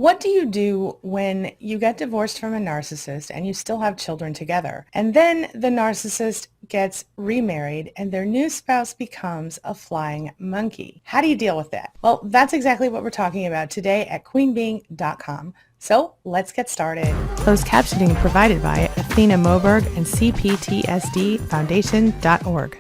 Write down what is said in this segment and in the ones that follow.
What do you do when you get divorced from a narcissist and you still have children together? And then the narcissist gets remarried and their new spouse becomes a flying monkey. How do you deal with that? Well, that's exactly what we're talking about today at queenbeing.com. So let's get started. Closed captioning provided by Athena Moberg and CPTSDFoundation.org.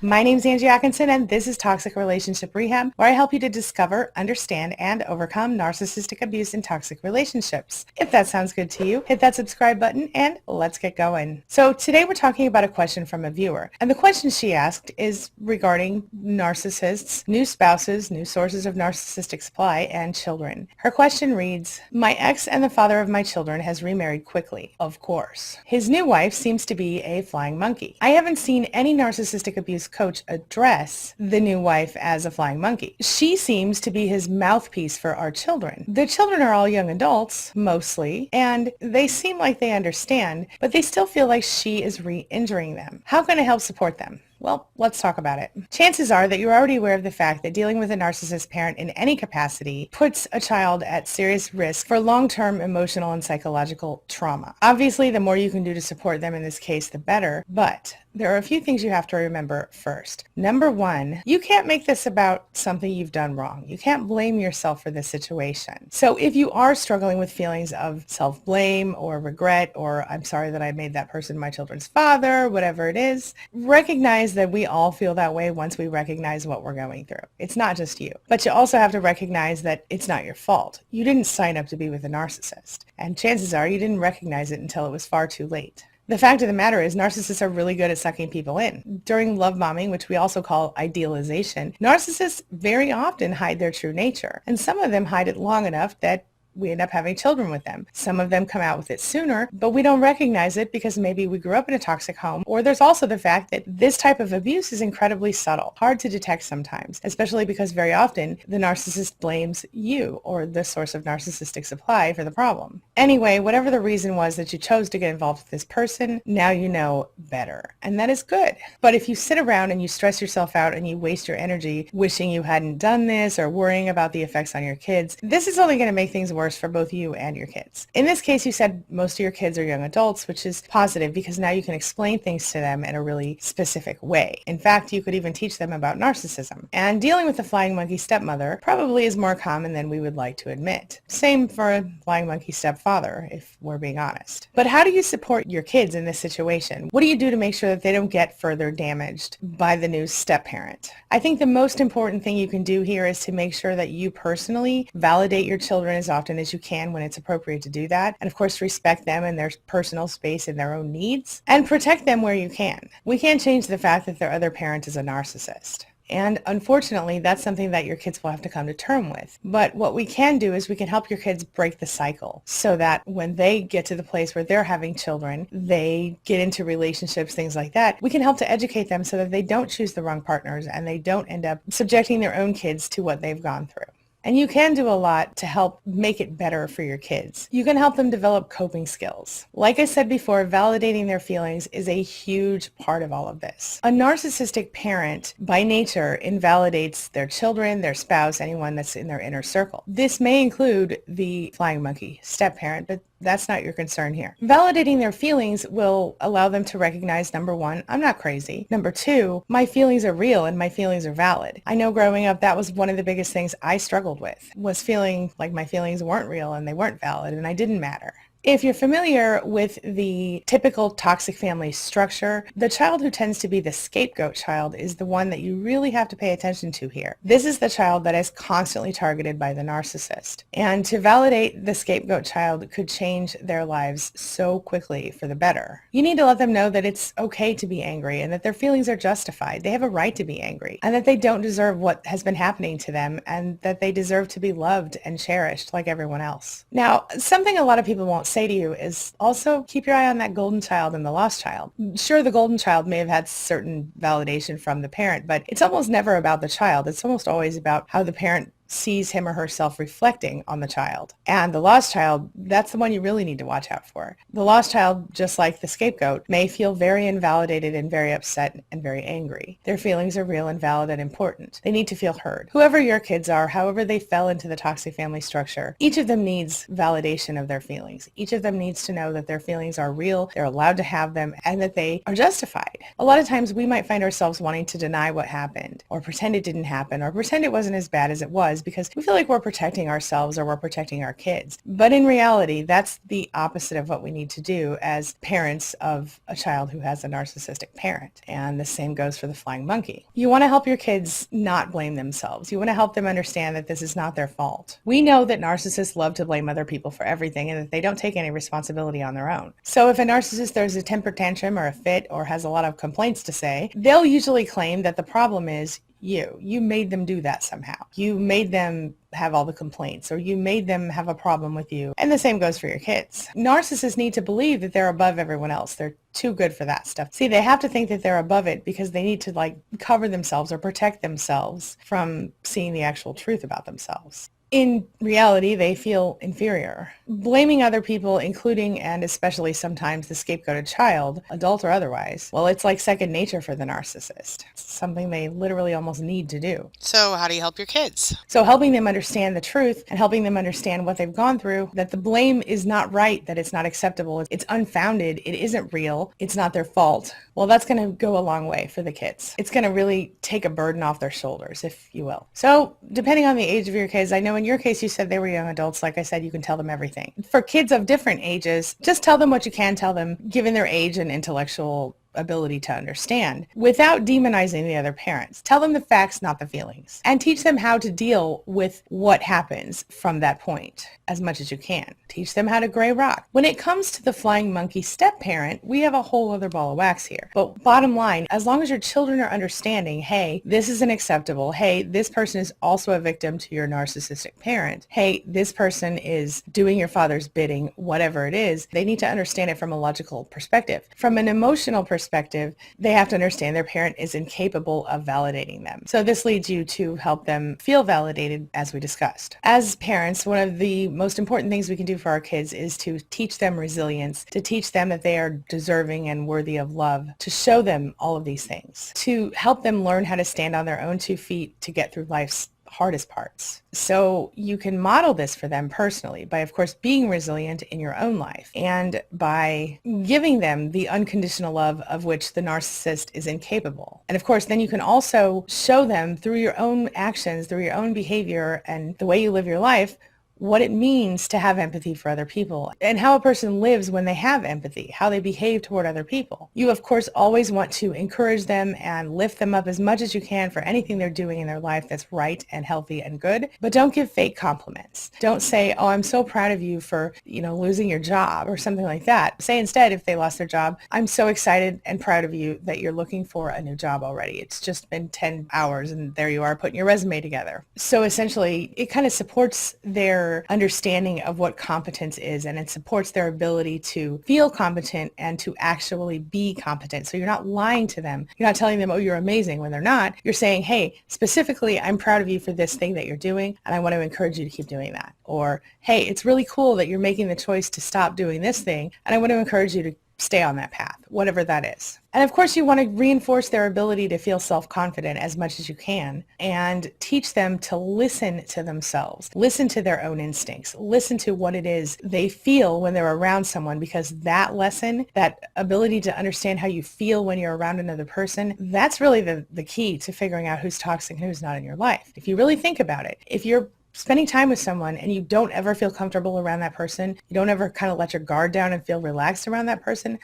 My name's Angie Atkinson, and this is Toxic Relationship Rehab, where I help you to discover, understand, and overcome narcissistic abuse in toxic relationships. If that sounds good to you, hit that subscribe button, and let's get going. So today we're talking about a question from a viewer, and the question she asked is regarding narcissists, new spouses, new sources of narcissistic supply, and children. Her question reads, my ex and the father of my children has remarried quickly, of course. His new wife seems to be a flying monkey. I haven't seen any narcissistic abuse coach address the new wife as a flying monkey. She seems to be his mouthpiece for our children. The children are all young adults, mostly, and they seem like they understand, but they still feel like she is re-injuring them. How can I help support them? Well, let's talk about it. Chances are that you're already aware of the fact that dealing with a narcissist parent in any capacity puts a child at serious risk for long-term emotional and psychological trauma. Obviously, the more you can do to support them in this case, the better, but there are a few things you have to remember first. Number one, you can't make this about something you've done wrong. You can't blame yourself for this situation. So if you are struggling with feelings of self-blame or regret, or I'm sorry that I made that person my children's father, whatever it is, recognize that we all feel that way once we recognize what we're going through. It's not just you. But you also have to recognize that it's not your fault. You didn't sign up to be with a narcissist. And chances are you didn't recognize it until it was far too late. The fact of the matter is narcissists are really good at sucking people in. During love bombing, which we also call idealization, narcissists very often hide their true nature. And some of them hide it long enough that we end up having children with them. Some of them come out with it sooner, but we don't recognize it because maybe we grew up in a toxic home, or there's also the fact that this type of abuse is incredibly subtle, hard to detect sometimes, especially because very often the narcissist blames you or the source of narcissistic supply for the problem. Anyway, whatever the reason was that you chose to get involved with this person, now you know better, and that is good. But if you sit around and you stress yourself out and you waste your energy wishing you hadn't done this or worrying about the effects on your kids, this is only going to make things worse for both you and your kids. In this case, you said most of your kids are young adults, which is positive because now you can explain things to them in a really specific way. In fact, you could even teach them about narcissism. And dealing with a flying monkey stepmother probably is more common than we would like to admit. Same for a flying monkey stepfather, if we're being honest. But how do you support your kids in this situation? What do you do to make sure that they don't get further damaged by the new step-parent? I think the most important thing you can do here is to make sure that you personally validate your children as often as you can when it's appropriate to do that. And of course, respect them and their personal space and their own needs, and protect them where you can. We can't change the fact that their other parent is a narcissist. And unfortunately, that's something that your kids will have to come to terms with. But what we can do is we can help your kids break the cycle so that when they get to the place where they're having children, they get into relationships, things like that, we can help to educate them so that they don't choose the wrong partners and they don't end up subjecting their own kids to what they've gone through. And you can do a lot to help make it better for your kids. You can help them develop coping skills. Like I said before, validating their feelings is a huge part of all of this. A narcissistic parent, by nature, invalidates their children, their spouse, anyone that's in their inner circle. This may include the flying monkey step-parent, but that's not your concern here. Validating their feelings will allow them to recognize, number one, I'm not crazy. Number two, my feelings are real and my feelings are valid. I know growing up, that was one of the biggest things I struggled with, was feeling like my feelings weren't real and they weren't valid and I didn't matter. If you're familiar with the typical toxic family structure, the child who tends to be the scapegoat child is the one that you really have to pay attention to here. This is the child that is constantly targeted by the narcissist. And to validate the scapegoat child could change their lives so quickly for the better. You need to let them know that it's okay to be angry and that their feelings are justified. They have a right to be angry and that they don't deserve what has been happening to them and that they deserve to be loved and cherished like everyone else. Now, something a lot of people won't say to you is also keep your eye on that golden child and the lost child. Sure, the golden child may have had certain validation from the parent, but it's almost never about the child. It's almost always about how the parent sees him or herself reflecting on the child. And the lost child, that's the one you really need to watch out for. The lost child, just like the scapegoat, may feel very invalidated and very upset and very angry. Their feelings are real and valid and important. They need to feel heard. Whoever your kids are, however they fell into the toxic family structure, each of them needs validation of their feelings. Each of them needs to know that their feelings are real, they're allowed to have them, and that they are justified. A lot of times we might find ourselves wanting to deny what happened, or pretend it didn't happen, or pretend it wasn't as bad as it was, because we feel like we're protecting ourselves or we're protecting our kids. But in reality, that's the opposite of what we need to do as parents of a child who has a narcissistic parent. And the same goes for the flying monkey. You want to help your kids not blame themselves. You want to help them understand that this is not their fault. We know that narcissists love to blame other people for everything and that they don't take any responsibility on their own. So if a narcissist throws a temper tantrum or a fit or has a lot of complaints to say, they'll usually claim that the problem is you made them do that somehow. You made them have all the complaints, or you made them have a problem with you. And the same goes for your kids. Narcissists need to believe that they're above everyone else. They're too good for that stuff. See, they have to think that they're above it because they need to cover themselves or protect themselves from seeing the actual truth about themselves. In reality, they feel inferior. Blaming other people, including and especially sometimes the scapegoated child, adult or otherwise, well, it's like second nature for the narcissist. It's something they literally almost need to do. So how do you help your kids? So helping them understand the truth and helping them understand what they've gone through, that the blame is not right, that it's not acceptable, it's unfounded, it isn't real, it's not their fault. Well, that's going to go a long way for the kids. It's going to really take a burden off their shoulders, if you will. So depending on the age of your kids, I know in your case you said they were young adults. Like I said, you can tell them everything. For kids of different ages, just tell them what you can tell them, given their age and intellectual ability to understand, without demonizing the other parents. Tell them the facts, not the feelings, and teach them how to deal with what happens from that point as much as you can. Teach them how to gray rock. When it comes to the flying monkey step-parent, we have a whole other ball of wax here. But bottom line, as long as your children are understanding, hey, this isn't acceptable. Hey, this person is also a victim to your narcissistic parent. Hey, this person is doing your father's bidding, whatever it is, they need to understand it from a logical perspective. From an emotional perspective, they have to understand their parent is incapable of validating them. So this leads you to help them feel validated, as we discussed. As parents, one of the most important things we can do for our kids is to teach them resilience, to teach them that they are deserving and worthy of love, to show them all of these things, to help them learn how to stand on their own 2 feet to get through life's hardest parts. So you can model this for them personally by, of course, being resilient in your own life and by giving them the unconditional love of which the narcissist is incapable. And of course, then you can also show them through your own actions, through your own behavior and the way you live your life, what it means to have empathy for other people and how a person lives when they have empathy, how they behave toward other people. You, of course, always want to encourage them and lift them up as much as you can for anything they're doing in their life that's right and healthy and good, but don't give fake compliments. Don't say, oh, I'm so proud of you for, losing your job or something like that. Say instead, if they lost their job, I'm so excited and proud of you that you're looking for a new job already. It's just been 10 hours and there you are putting your resume together. So essentially, it kind of supports their understanding of what competence is, and it supports their ability to feel competent and to actually be competent. So you're not lying to them. You're not telling them, oh, you're amazing when they're not. You're saying, hey, specifically, I'm proud of you for this thing that you're doing, and I want to encourage you to keep doing that. Or, hey, it's really cool that you're making the choice to stop doing this thing, and I want to encourage you to stay on that path, whatever that is. And of course, you want to reinforce their ability to feel self-confident as much as you can and teach them to listen to themselves, listen to their own instincts, listen to what it is they feel when they're around someone, because that lesson, that ability to understand how you feel when you're around another person, that's really the key to figuring out who's toxic and who's not in your life. If you really think about it, if you're spending time with someone and you don't ever feel comfortable around that person, you don't ever kind of let your guard down and feel relaxed around that person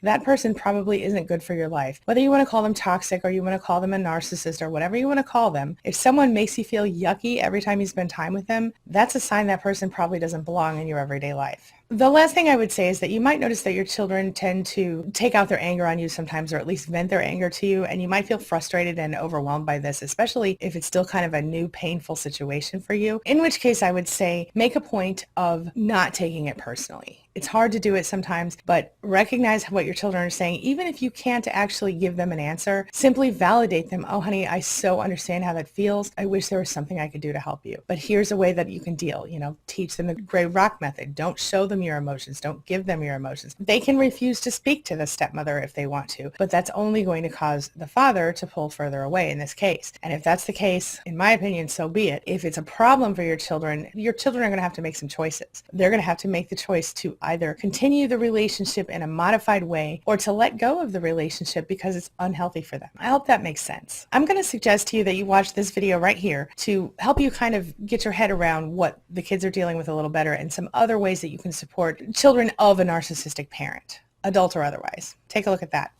probably isn't good for your life. Whether you want to call them toxic or you want to call them a narcissist or whatever you want to call them, if someone makes you feel yucky every time you spend time with them, that's a sign that person probably doesn't belong in your everyday life. The last thing I would say is that you might notice that your children tend to take out their anger on you sometimes, or at least vent their anger to you, and you might feel frustrated and overwhelmed by this, especially if it's still kind of a new painful situation for you, in which case I would say make a point of not taking it personally. It's hard to do it sometimes, but recognize what your children are saying. Even if you can't actually give them an answer, simply validate them. Oh, honey, I so understand how that feels. I wish there was something I could do to help you. But here's a way that you can deal. Teach them the gray rock method. Don't show them your emotions. Don't give them your emotions. They can refuse to speak to the stepmother if they want to, but that's only going to cause the father to pull further away in this case. And if that's the case, in my opinion, so be it. If it's a problem for your children are going to have to make some choices. They're going to have to make the choice to either continue the relationship in a modified way or to let go of the relationship because it's unhealthy for them. I hope that makes sense. I'm going to suggest to you that you watch this video right here to help you kind of get your head around what the kids are dealing with a little better and some other ways that you can support children of a narcissistic parent, adult or otherwise. Take a look at that.